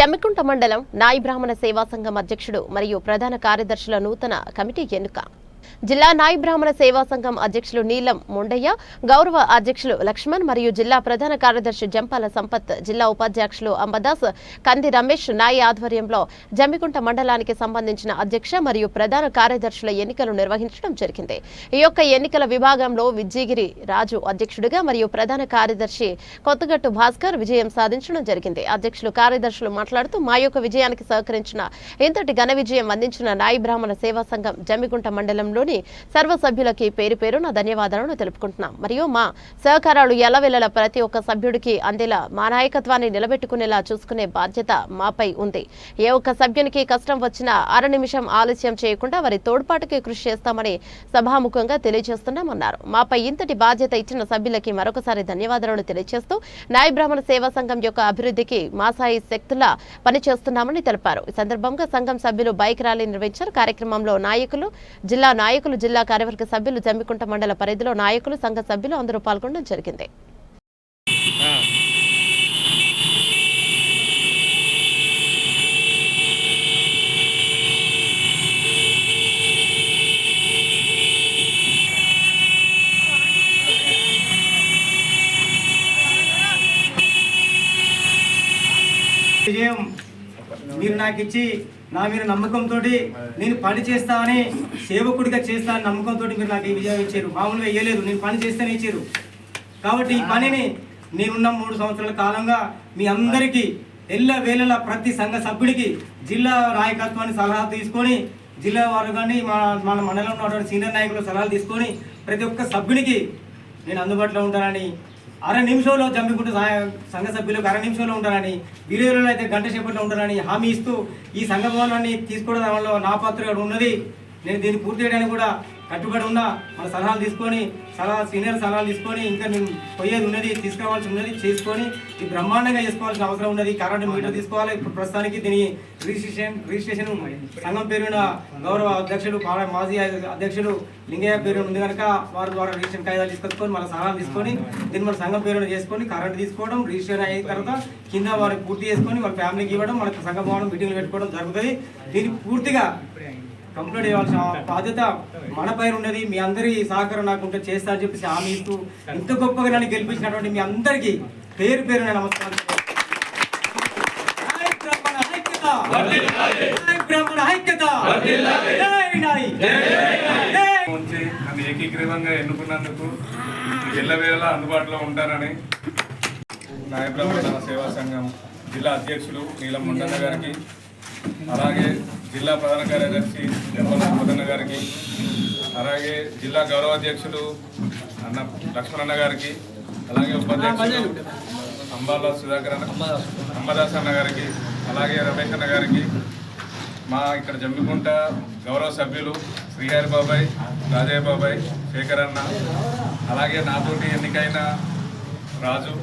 జమ్మికుంట మండలం నాయి బ్రాహ్మణ సేవా సంఘం అధ్యక్షుడు మరియు ప్రధాన కార్యదర్శుల నూతన కమిటీ ఎన్నుక. జిల్లా నాయి బ్రాహ్మణ సేవా సంఘం అధ్యక్షులు నీలం ముండయ్య, గౌరవ అధ్యక్షులు లక్ష్మణ్ మరియు జిల్లా ప్రధాన కార్యదర్శి జంపాల సంపత్, జిల్లా ఉపాధ్యక్షులు అంబదాస్, కంది రమేష్ నాయి ఆధ్వర్యంలో జమ్మికుంట మండలానికి సంబంధించిన అధ్యక్ష మరియు ప్రధాన కార్యదర్శుల ఎన్నికలు నిర్వహించడం జరిగింది. ఈ యొక్క ఎన్నికల విభాగంలో విజ్జిగిరి రాజు అధ్యక్షుడిగా మరియు ప్రధాన కార్యదర్శి కొత్తగట్టు భాస్కర్ విజయం సాధించడం జరిగింది. అధ్యక్షులు కార్యదర్శులు మాట్లాడుతూ మా యొక్క విజయానికి సహకరించిన ఇంతటి ఘన విజయం అందించిన నాయి బ్రాహ్మణ సేవా సంఘం జమ్మికుంట మండలంలోని సర్వ సభ్యులకి పేరు పేరున ధన్యవాదాలను తెలుపుకుంటున్నాం. మరియు మా సహకారాలు ఎల్లవెల్లల ప్రతి ఒక్క సభ్యుడికి అందేలా మా నాయకత్వాన్ని నిలబెట్టుకునేలా చూసుకునే బాధ్యత మాపై ఉంది. ఏ ఒక్క సభ్యునికి కష్టం వచ్చినా అర నిమిషం ఆలస్యం చేయకుండా వారి తోడ్పాటుకి కృషి చేస్తామని సభాముఖంగా తెలియజేస్తున్నామన్నారు. మాపై ఇంతటి బాధ్యత ఇచ్చిన సభ్యులకి మరొకసారి ధన్యవాదాలను తెలియజేస్తూ నాయి బ్రాహ్మణ సేవా సంఘం యొక్క అభివృద్ధికి మా సాయి శక్తులా పనిచేస్తున్నామని తెలిపారు. ఈ సందర్భంగా సంఘం సభ్యులు బైక్ ర్యాలీ నిర్వహించారు. కార్యక్రమంలో జిల్లా నాయకులు, జిల్లా కార్యవర్గ సభ్యులు, జమ్మికుంట మండల పరిధిలో నాయకులు, సంఘ సభ్యులు అందరూ పాల్గొనడం జరిగింది. మీరు నాకు ఇచ్చి నా మీద నమ్మకంతో నేను పని చేస్తానని, సేవకుడిగా చేస్తానని నమ్మకంతో మీరు నాకు ఈ విజయం ఇచ్చారు. మామూలుగా ఇవ్వలేదు, నేను పని చేస్తేనే ఇచ్చారు. కాబట్టి ఈ పనిని నేనున్న 3 సంవత్సరాల కాలంగా మీ అందరికీ వేళలా ప్రతి సంఘ సభ్యుడికి జిల్లా నాయకత్వాన్ని సలహా తీసుకొని, జిల్లా వారు కానీ మన మండలంలో ఉన్నటువంటి సీనియర్ నాయకుల సలహాలు తీసుకొని ప్రతి ఒక్క సభ్యునికి నేను అందుబాటులో ఉంటానని, అర నిమిషంలో జమ్మికుంట సంఘ సభ్యులకు అర నిమిషంలో ఉంటానని, వీరేరులో అయితే గంట సేపట్లో ఉంటానని హామీ ఇస్తూ ఈ సంఘ భవనాన్ని తీసుకోవడంలో నా పాత్ర ఉన్నది. నేను దీన్ని పూర్తి చేయడానికి కూడా కట్టుబడి ఉన్నా. మన సలహాలు తీసుకొని సీనియర్ సలహాలు తీసుకొని ఇంకా నేను పోయేది ఉన్నది, తీసుకురావాల్సి ఉన్నది, చేసుకొని ఈ బ్రహ్మాండంగా చేసుకోవాల్సిన అవసరం ఉన్నది. కరెంటు మీటర్ తీసుకోవాలి. ఇప్పుడు ప్రస్తుతానికి దీని రిజిస్ట్రేషన్ సంఘం పేరున గౌరవ అధ్యక్షుడు మాజీ అధ్యక్షుడు లింగయ్య పేరు ఉంది కనుక వారి ద్వారా రిజిస్ట్రేషన్ కాగితాలు తీసుకొచ్చుకొని మన సలహాలు తీసుకొని దీన్ని మన సంఘం పేరున చేసుకొని కరెంట్ తీసుకోవడం, రిజిస్ట్రేషన్ అయిన తర్వాత కింద వారికి పూర్తి చేసుకొని వాళ్ళ ఫ్యామిలీకి ఇవ్వడం, మనకు సంఘం భవనం మీటింగ్లు పెట్టుకోవడం జరుగుతుంది. దీన్ని పూర్తిగా కంప్లీట్ చేయాల్సిన బాధ్యత మన పైన ఉన్నది. మీ అందరి సహకారం నాకుంటే చేస్తా అని చెప్పేసి హామీ ఇస్తూ ఇంత గొప్పగా నన్ను గెలిపించినటువంటి మీ అందరికీ పేరు పేరున నమస్కారం. నన్ను ఏకీకృతంగా ఎన్నుకున్నందుకు ఎల్లవేళలా అందుబాటులో ఉంటానని నాయి బ్రాహ్మణ సేవా సంఘం జిల్లా అధ్యక్షులు నీలం ముండన్న గారికి, అలాగే జిల్లా ప్రధాన కార్యదర్శి జంపాల సంపత్ గారికి, అలాగే జిల్లా గౌరవాధ్యక్షులు లక్ష్మణ్ గారికి, అలాగే ఉపాధ్యక్షులు అంబాల సుధాకర్ అంబదాస్ అన్న గారికి, అలాగే రమేష్ అన్న గారికి, మా ఇక్కడ జమ్మికుంట గౌరవ సభ్యులు శ్రీహరి బాబాయ్, రాజయ్య బాబాయ్, శేఖర్ అన్న, అలాగే నాతోటి ఎన్నికైన రాజు,